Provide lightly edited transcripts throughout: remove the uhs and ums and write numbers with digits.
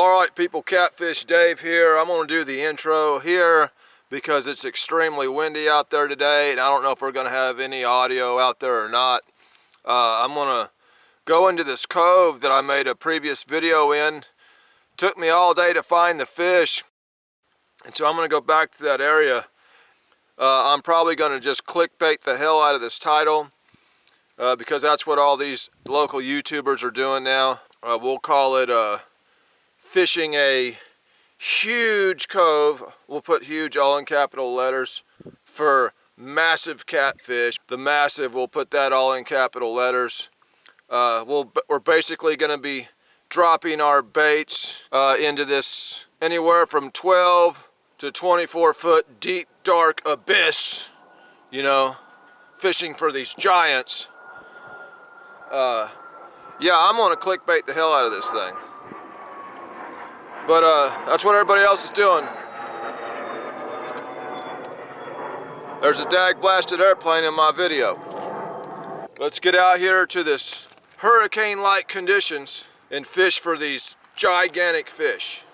Alright people, Catfish Dave here. I'm going to do the intro here because it's extremely windy out there today and I don't know if we're going to have any audio out there or not. I'm going to go into this cove that I made a previous video in. Took me all day to find the fish, and so I'm going to go back to that area. I'm probably going to just clickbait the hell out of this title because that's what all these local YouTubers are doing now. We'll call it fishing a huge cove. We'll put huge all in capital letters for massive catfish. The massive, we'll put that all in capital letters. We're basically going to be dropping our baits into this anywhere from 12 to 24 foot deep dark abyss, you know, fishing for these giants. Yeah, I'm going to clickbait the hell out of this thing. But that's what everybody else is doing. There's a dag blasted airplane in my video. Let's get out here to this hurricane-like conditions and fish for these gigantic fish.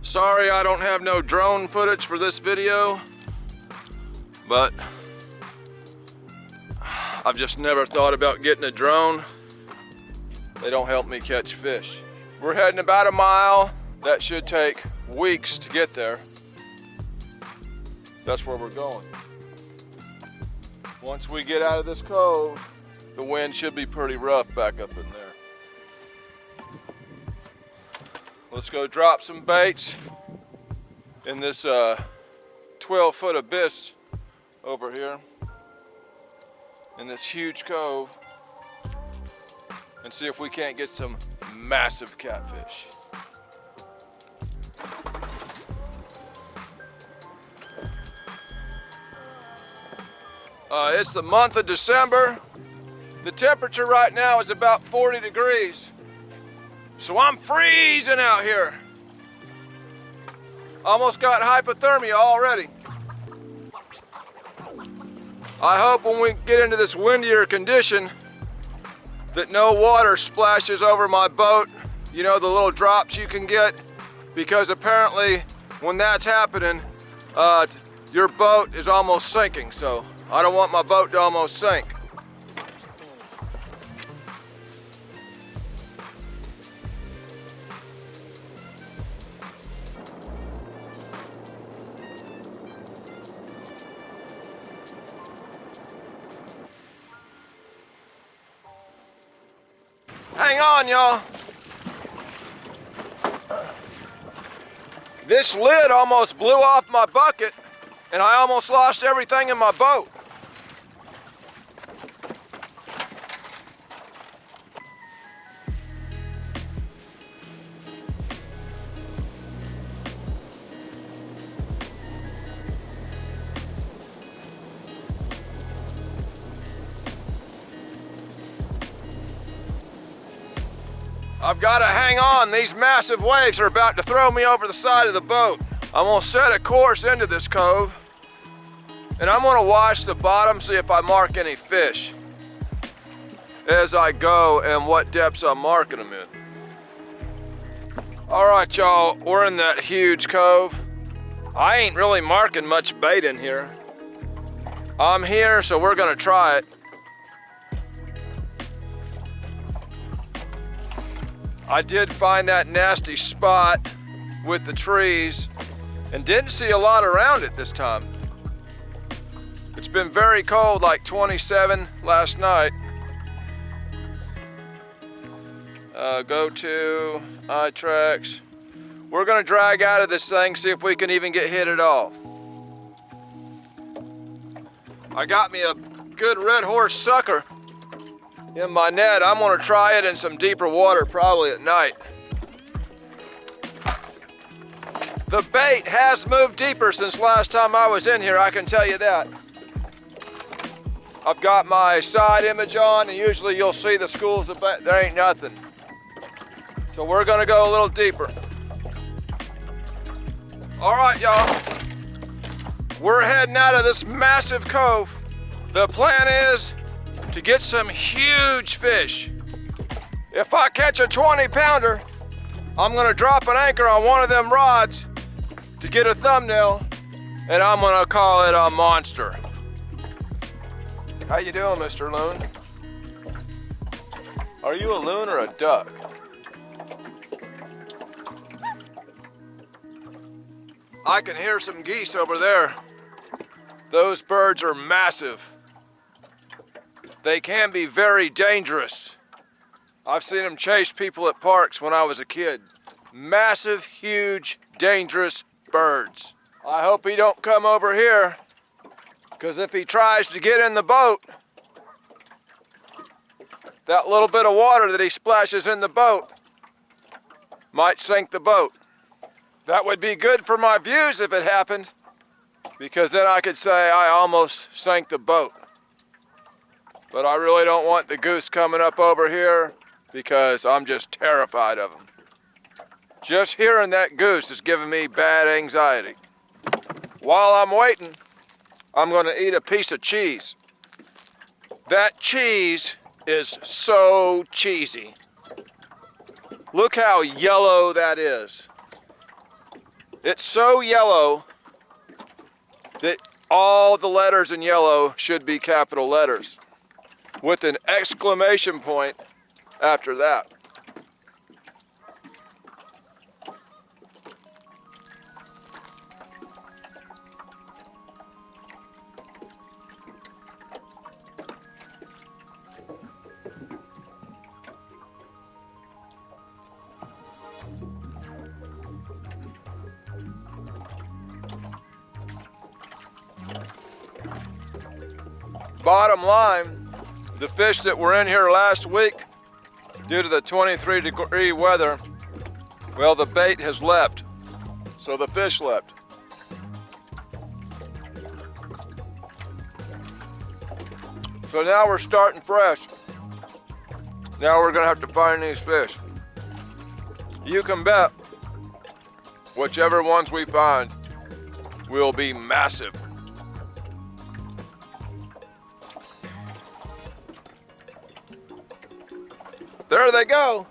Sorry I don't have no drone footage for this video, but I've just never thought about getting a drone. They don't help me catch fish. We're heading about a mile. That should take weeks to get there. That's where we're going. Once we get out of this cove, the wind should be pretty rough back up in there. Let's go drop some baits in this 12-foot abyss over here in this huge cove and see if we can't get some massive catfish. It's the month of December. The temperature right now is about 40 degrees. So I'm freezing out here. Almost got hypothermia already. I hope when we get into this windier condition that no water splashes over my boat. You know, the little drops you can get, because apparently when that's happening, your boat is almost sinking. So I don't want my boat to almost sink. Hang on, y'all. This lid almost blew off my bucket, and I almost lost everything in my boat. I've got to hang on. These massive waves are about to throw me over the side of the boat. I'm going to set a course into this cove, and I'm going to watch the bottom, see if I mark any fish as I go and what depths I'm marking them in. All right, y'all, we're in that huge cove. I ain't really marking much bait in here. I'm here, so we're going to try it. I did find that nasty spot with the trees and didn't see a lot around it this time. It's been very cold, like 27 last night. Go to eye tracks. We're gonna drag out of this thing, see if we can even get hit at all. I got me a good red horse sucker in my net. I'm gonna try it in some deeper water, probably at night. The bait has moved deeper since last time I was in here, I can tell you that. I've got my side image on, and usually you'll see the schools of bait. There ain't nothing. So we're gonna go a little deeper. All right, y'all. We're heading out of this massive cove. The plan is to get some huge fish. If I catch a 20-pounder, I'm gonna drop an anchor on one of them rods to get a thumbnail, and I'm gonna call it a monster. How you doing, Mr. Loon? Are you a loon or a duck? I can hear some geese over there. Those birds are massive. They can be very dangerous. I've seen them chase people at parks when I was a kid. Massive, huge, dangerous birds. I hope he don't come over here, because if he tries to get in the boat, that little bit of water that he splashes in the boat might sink the boat. That would be good for my views if it happened, because then I could say I almost sank the boat. But I really don't want the goose coming up over here because I'm just terrified of him. Just hearing that goose is giving me bad anxiety. While I'm waiting, I'm gonna eat a piece of cheese. That cheese is so cheesy. Look how yellow that is. It's so yellow that all the letters in yellow should be capital letters, with an exclamation point after that. Bottom line, the fish that were in here last week, due to the 23-degree weather, well, the bait has left, so the fish left. So now we're starting fresh. Now we're gonna have to find these fish. You can bet whichever ones we find will be massive. There they go.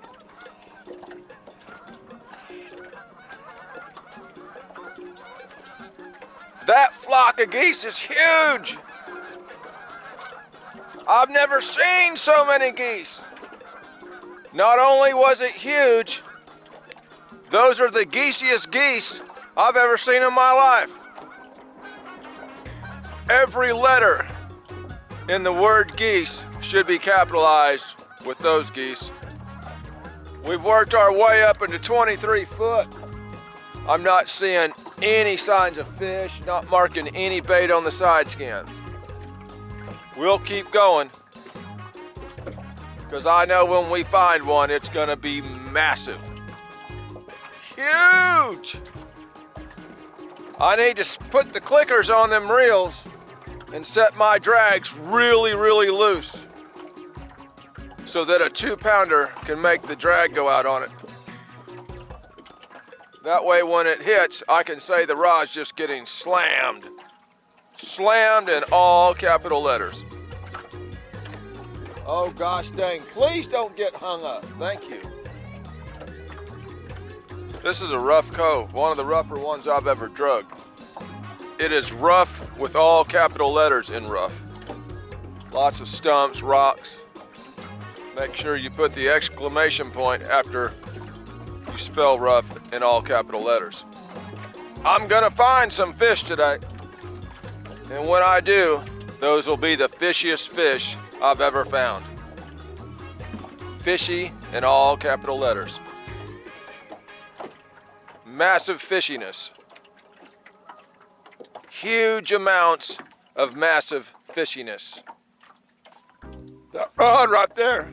That flock of geese is huge. I've never seen so many geese. Not only was it huge, those are the geesiest geese I've ever seen in my life. Every letter in the word geese should be capitalized with those geese. We've worked our way up into 23 foot. I'm not seeing any signs of fish, not marking any bait on the side scan. We'll keep going, because I know when we find one, it's gonna be massive. Huge! I need to put the clickers on them reels and set my drags really, really loose, so that a 2-pounder can make the drag go out on it. That way when it hits, I can say the rod's just getting slammed. Slammed in all capital letters. Oh gosh dang, please don't get hung up, thank you. This is a rough cove, one of the rougher ones I've ever drug. It is rough with all capital letters in rough. Lots of stumps, rocks. Make sure you put the exclamation point after you spell rough in all capital letters. I'm gonna find some fish today. And when I do, those will be the fishiest fish I've ever found. Fishy in all capital letters. Massive fishiness. Huge amounts of massive fishiness. That rod right there.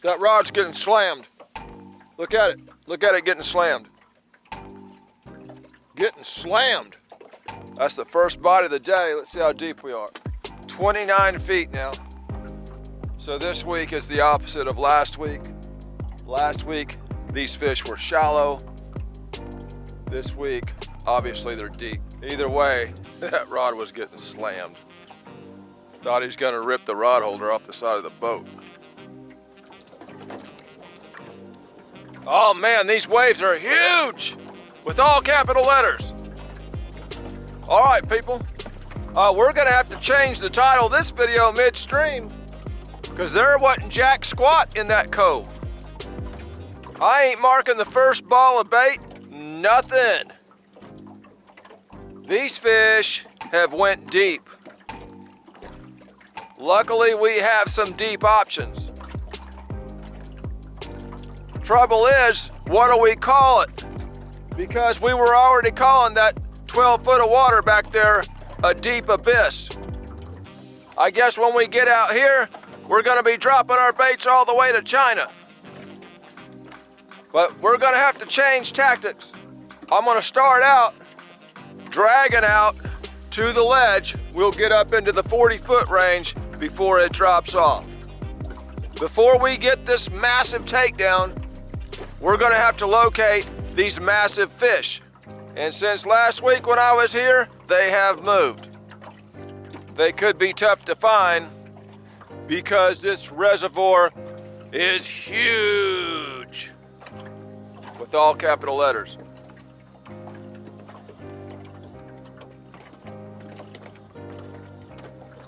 That rod's getting slammed. Look at it. Look at it getting slammed. Getting slammed. That's the first bite of the day. Let's see how deep we are. 29 feet now. So this week is the opposite of last week. Last week, these fish were shallow. This week, obviously they're deep. Either way, that rod was getting slammed. Thought he was gonna rip the rod holder off the side of the boat. Oh man, these waves are huge! With all capital letters. All right, people. We're gonna have to change the title of this video midstream because there wasn't jack squat in that cove. I ain't marking the first ball of bait, nothing. These fish have went deep. Luckily, we have some deep options. Trouble is, what do we call it? Because we were already calling that 12 foot of water back there a deep abyss. I guess when we get out here, we're gonna be dropping our baits all the way to China. But we're gonna have to change tactics. I'm gonna start out dragging out to the ledge. We'll get up into the 40-foot range before it drops off. Before we get this massive takedown, we're gonna have to locate these massive fish. And since last week when I was here, they have moved. They could be tough to find because this reservoir is huge. With all capital letters.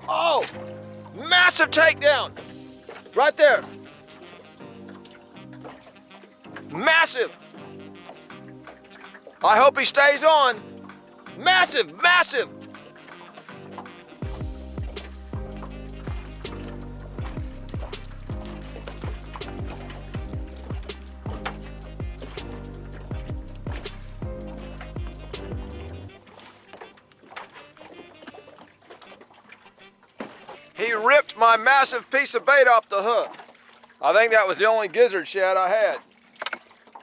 Oh, massive takedown, right there. Massive. I hope he stays on. Massive, massive. He ripped my massive piece of bait off the hook. I think that was the only gizzard shad I had.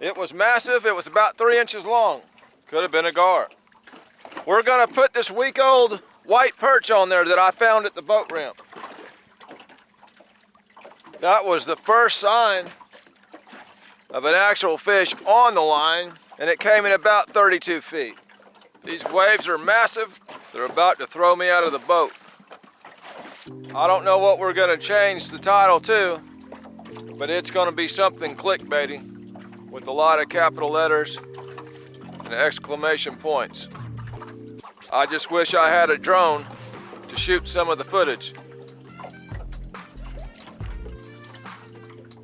It was massive, it was about 3 inches long. Could have been a gar. We're gonna put this week-old white perch on there that I found at the boat ramp. That was the first sign of an actual fish on the line, and it came in about 32 feet. These waves are massive. They're about to throw me out of the boat. I don't know what we're gonna change the title to, but it's gonna be something clickbaity with a lot of capital letters and exclamation points. I just wish I had a drone to shoot some of the footage.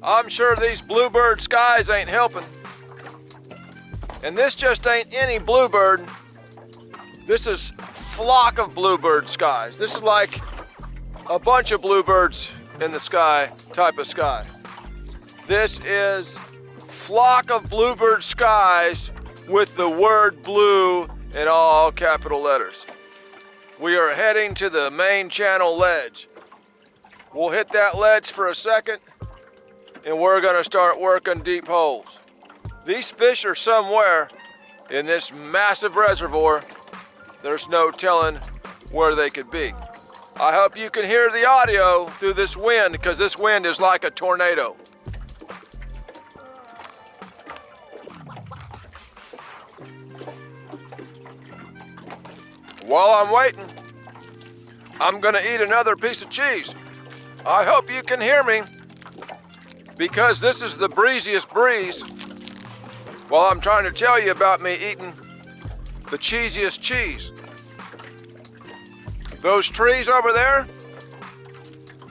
I'm sure these bluebird skies ain't helping. And this just ain't any bluebird. This is flock of bluebird skies. This is like a bunch of bluebirds in the sky type of sky. This is flock of bluebird skies with the word blue in all capital letters. We are heading to the main channel ledge. We'll hit that ledge for a second and we're gonna start working deep holes. These fish are somewhere in this massive reservoir. There's no telling where they could be. I hope you can hear the audio through this wind because this wind is like a tornado. While I'm waiting, I'm gonna eat another piece of cheese. I hope you can hear me because this is the breeziest breeze while I'm trying to tell you about me eating the cheesiest cheese. Those trees over there,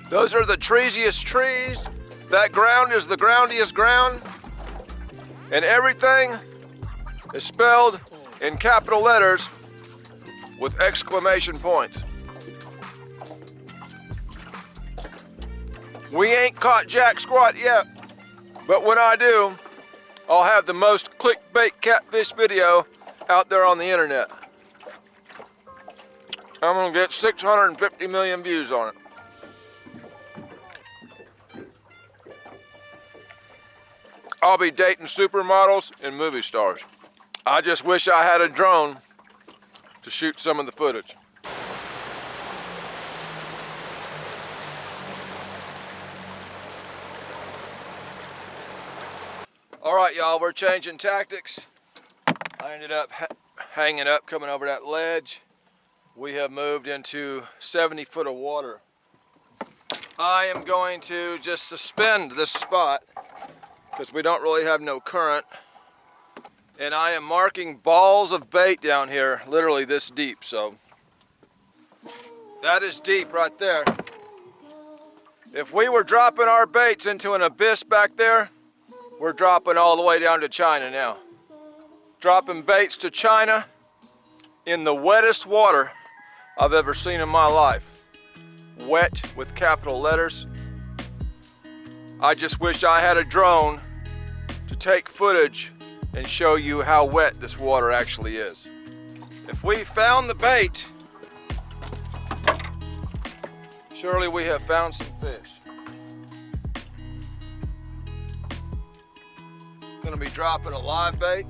those are the treesiest trees. That ground is the groundiest ground. And everything is spelled in capital letters with exclamation points. We ain't caught jack squat yet, but when I do, I'll have the most clickbait catfish video out there on the internet. I'm gonna get 650 million views on it. I'll be dating supermodels and movie stars. I just wish I had a drone to shoot some of the footage. All right, y'all, we're changing tactics. I ended up hanging up, coming over that ledge. We have moved into 70 foot of water. I am going to just suspend this spot because we don't really have no current. And I am marking balls of bait down here, literally this deep, so. That is deep right there. If we were dropping our baits into an abyss back there, we're dropping all the way down to China now. Dropping baits to China in the wettest water I've ever seen in my life. Wet with capital letters. I just wish I had a drone to take footage and show you how wet this water actually is. If we found the bait, surely we have found some fish. Gonna be dropping a live bait.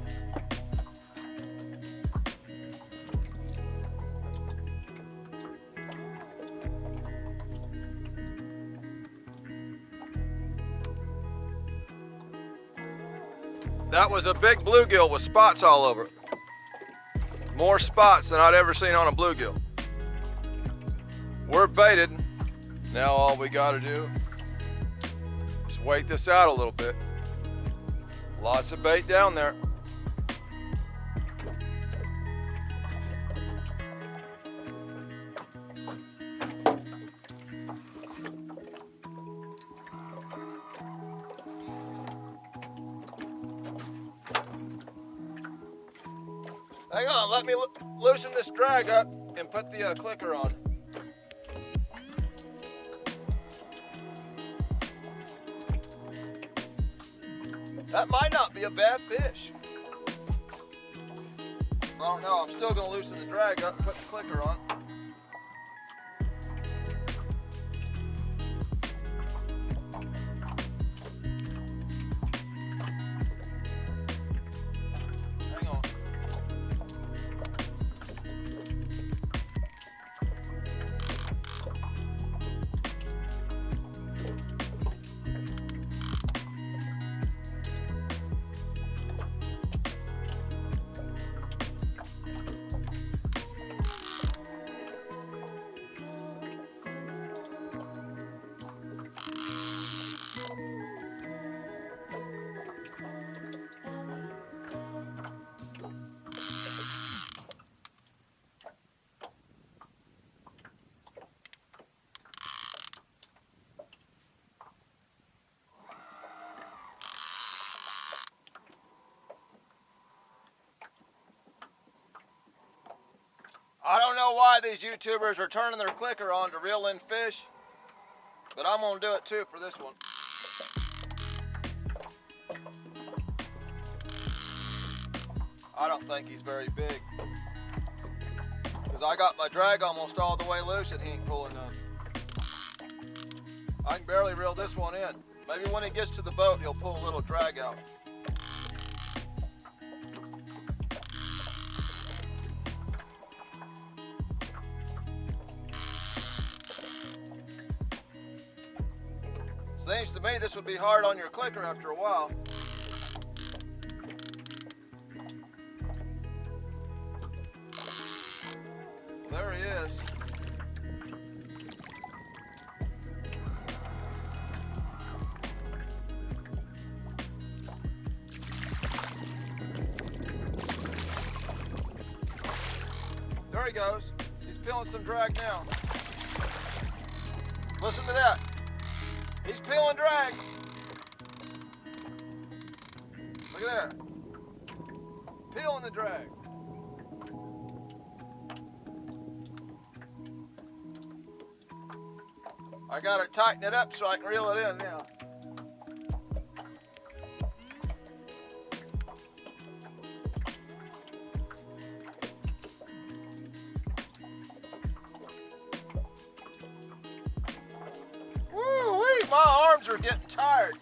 That was a big bluegill with spots all over it. More spots than I'd ever seen on a bluegill. We're baited. Now all we gotta do is wait this out a little bit. Lots of bait down there. Hang on, let me loosen this drag up and put the clicker on. That might not be a bad fish. I don't know, I'm still gonna loosen the drag up and put the clicker on. Hang on. I don't know why these YouTubers are turning their clicker on to reel in fish, but I'm gonna do it too for this one. I don't think he's very big, because I got my drag almost all the way loose and he ain't pulling none. I can barely reel this one in. Maybe when he gets to the boat, he'll pull a little drag out. Seems to me this would be hard on your clicker after a while. There he is. There he goes. He's peeling some drag now. Listen to that. He's peeling drag. Look at there. Peeling the drag. I gotta tighten it up so I can reel it in now. Woo-wee, my arms are getting tired.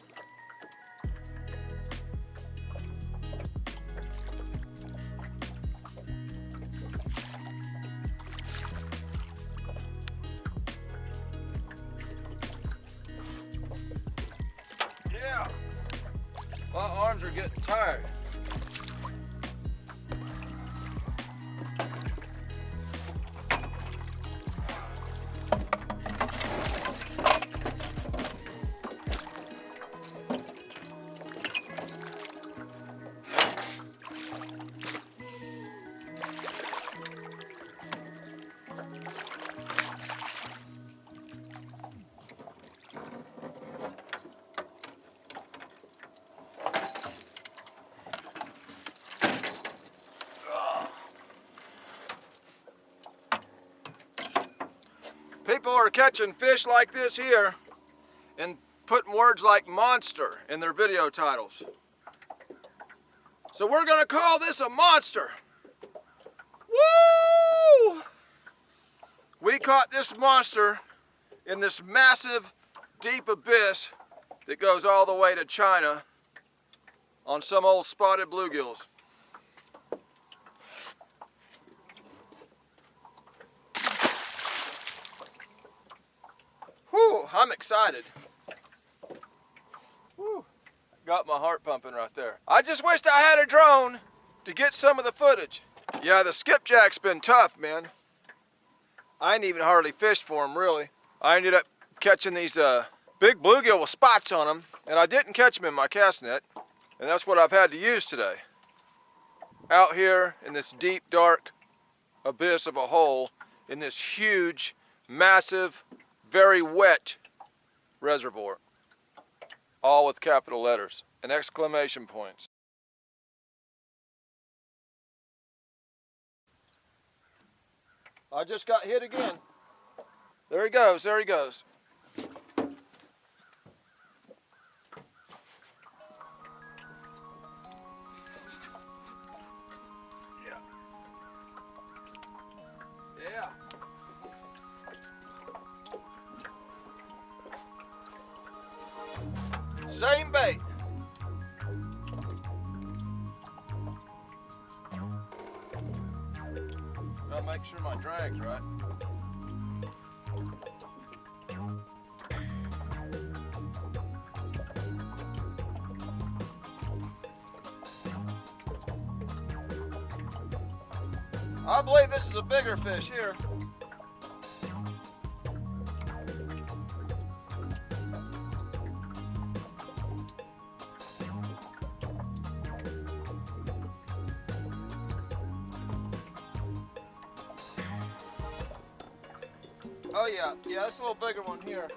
Yeah, my arms are getting tired. People are catching fish like this here and putting words like monster in their video titles. So we're gonna call this a monster. Woo! We caught this monster in this massive, deep abyss that goes all the way to China on some old spotted bluegills. Whew, I'm excited. Whew, got my heart pumping right there. I just wished I had a drone to get some of the footage. Yeah, the skipjack's been tough, man. I ain't even hardly fished for him, really. I ended up catching these big bluegill with spots on them, and I didn't catch them in my cast net, and that's what I've had to use today. Out here in this deep, dark abyss of a hole in this huge, massive, very wet reservoir, all with capital letters and exclamation points. I just got hit again. There he goes, there he goes. Yeah. Yeah. Same bait. Gotta make sure my drag's right. I believe this is a bigger fish here. Oh yeah, that's a little bigger one here.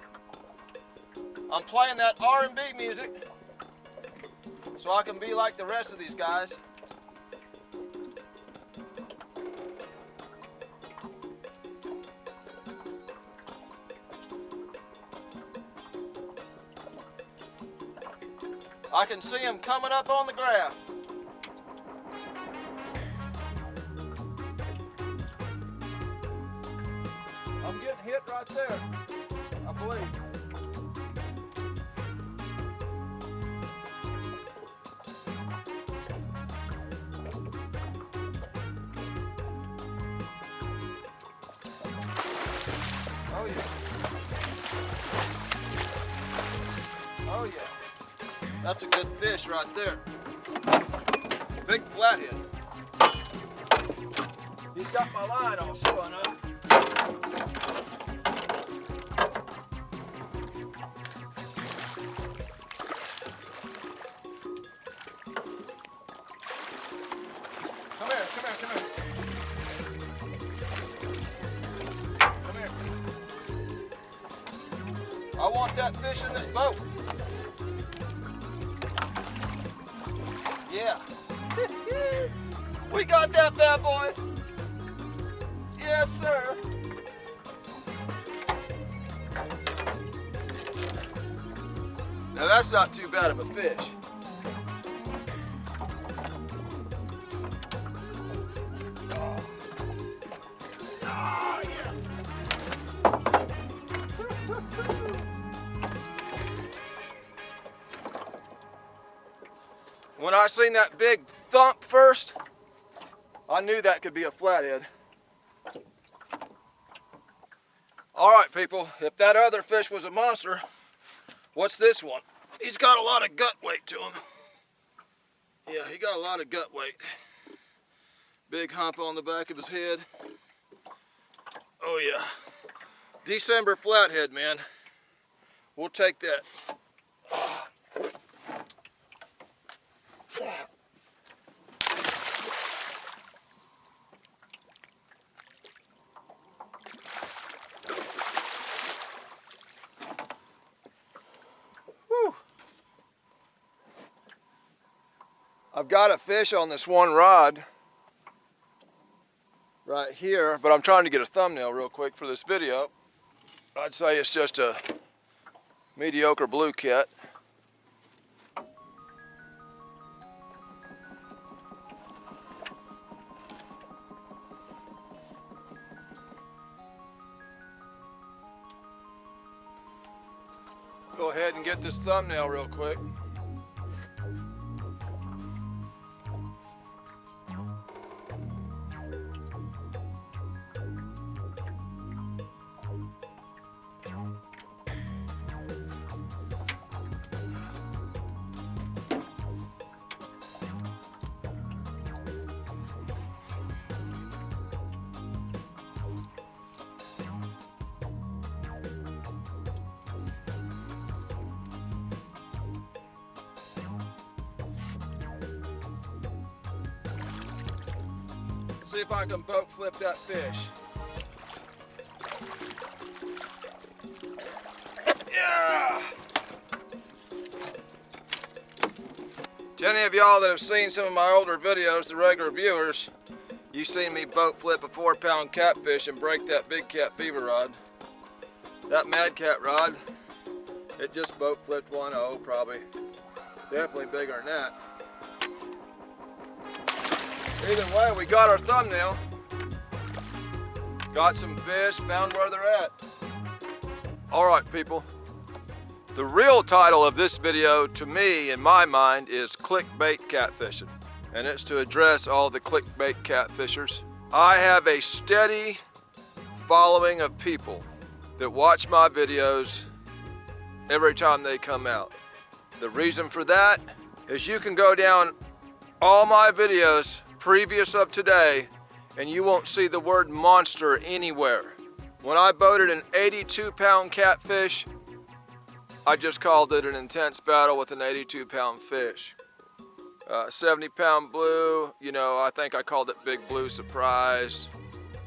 I'm playing that R&B music so I can be like the rest of these guys. I can see him coming up on the graph. I'm getting hit right there, I believe. Oh yeah. Oh yeah. That's a good fish right there. Big flathead. He's got my line all spun up. Come here. Come here. I want that fish in this boat. Yeah. We got that bad boy. Yes, sir. Now that's not too bad of a fish. Oh, yeah. When I seen that big thump first, I knew that could be a flathead. All right, people, if that other fish was a monster, what's this one? He's got a lot of gut weight to him. Yeah, he got a lot of gut weight. Big hump on the back of his head. Oh yeah. December flathead, man. We'll take that. Woo. I've got a fish on this one rod right here, but I'm trying to get a thumbnail real quick for this video. I'd say it's just a mediocre blue cat. Go ahead and get this thumbnail real quick. See if I can boat flip that fish. Yeah! To any of y'all that have seen some of my older videos, the regular viewers, you've seen me boat flip a 4-pound catfish and break that big cat fever rod. That mad cat rod, it just boat flipped 1-0 probably. Definitely bigger than that. Either way, we got our thumbnail. Got some fish, found where they're at. All right, people. The real title of this video, to me, in my mind, is clickbait catfishing. And it's to address all the clickbait catfishers. I have a steady following of people that watch my videos every time they come out. The reason for that is you can go down all my videos previous of today and you won't see the word monster anywhere. When I boated an 82-pound catfish, I just called it an intense battle with an 82-pound fish. 70-pound blue, you know, I think I called it Big Blue Surprise.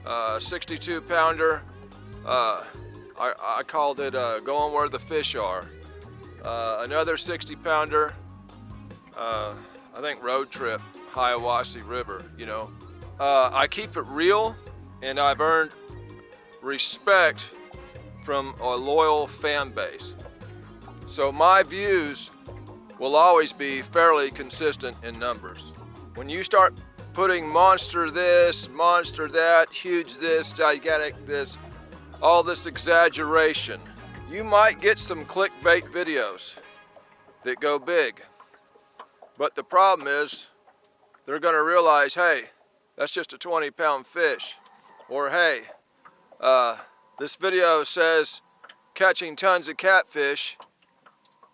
62-pounder, I called it Going Where the Fish Are. Another 60-pounder, I think Road Trip, Hiawassee River, you know. I keep it real, and I've earned respect from a loyal fan base. So my views will always be fairly consistent in numbers. When you start putting monster this, monster that, huge this, gigantic this, all this exaggeration, you might get some clickbait videos that go big. But the problem is, they're gonna realize, hey, that's just a 20-pound fish. Or hey, this video says catching tons of catfish,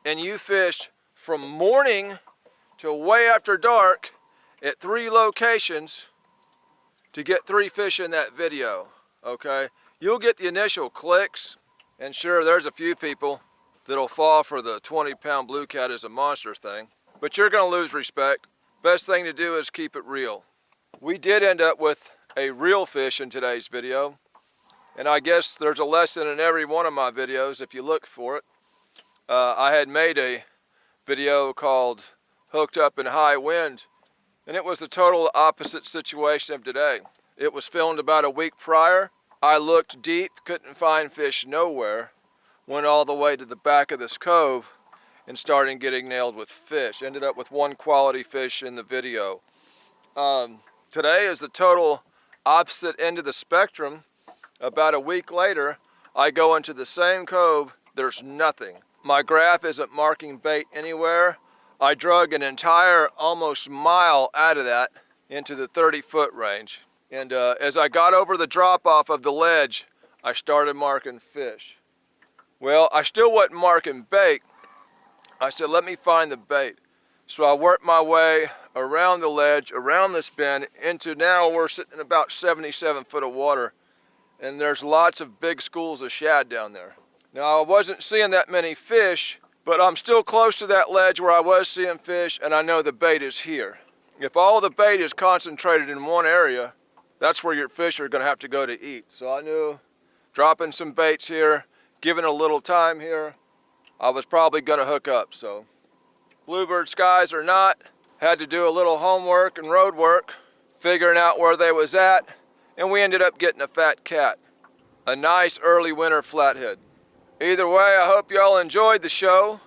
and you fished from morning till way after dark at 3 locations to get 3 fish in that video, okay? You'll get the initial clicks, and sure, there's a few people that'll fall for the 20-pound blue cat is a monster thing, but you're gonna lose respect. Best thing to do is keep it real. We did end up with a real fish in today's video, and I guess there's a lesson in every one of my videos if you look for it. I had made a video called Hooked Up in High Wind, and it was the total opposite situation of today. It was filmed about a week prior. I looked deep, couldn't find fish nowhere, went all the way to the back of this cove and started getting nailed with fish. Ended up with 1 quality fish in the video. Today is the total opposite end of the spectrum. About a week later, I go into the same cove, there's nothing. My graph isn't marking bait anywhere. I drug an entire almost mile out of that into the 30-foot range. And as I got over the drop-off of the ledge, I started marking fish. Well, I still wasn't marking bait. I said, let me find the bait. So I worked my way around the ledge, around this bend, into now we're sitting in about 77 foot of water. And there's lots of big schools of shad down there. Now I wasn't seeing that many fish, but I'm still close to that ledge where I was seeing fish, and I know the bait is here. If all the bait is concentrated in one area, that's where your fish are gonna have to go to eat. So I knew dropping some baits here, giving a little time here, I was probably gonna hook up. So bluebird skies or not, had to do a little homework and road work, figuring out where they was at, and we ended up getting a fat cat. A nice early winter flathead. Either way, I hope y'all enjoyed the show.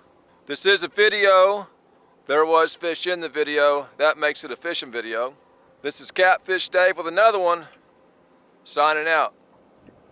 This is a video. There was fish in the video. That makes it a fishing video. This is Catfish Dave with another one. Signing out.